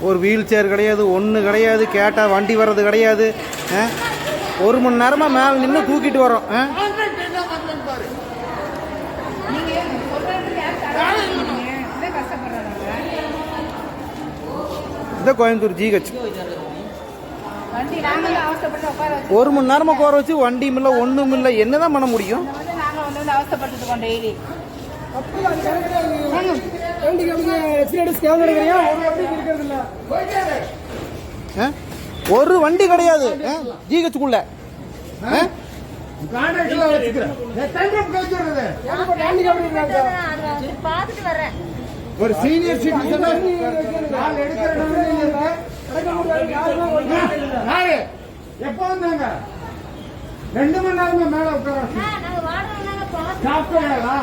ஒரு wheel chair கிடையாது, ஒன்று கிடையாது, கேட்டால் வண்டி வர்றது கிடையாது. 1 மணி நேரமாக மேலே நின்று தூக்கிட்டு வரோம். இதான் கோயம்புத்தூர் ஜிஹெச். 1 மணி நேரமாக உட்கார வச்சு வண்டியும் இல்லை ஒன்றும் இல்லை, என்னதான் பண்ண முடியும்? ஒரு வண்டி கிடையாது ஜிஹெச்சுக்குள்ள. ஒரு சீனியர் சிட்டிசன் எப்போ வந்தாங்க? 2 மணி நேரமா மேல உட்கார சாப்பிட்டா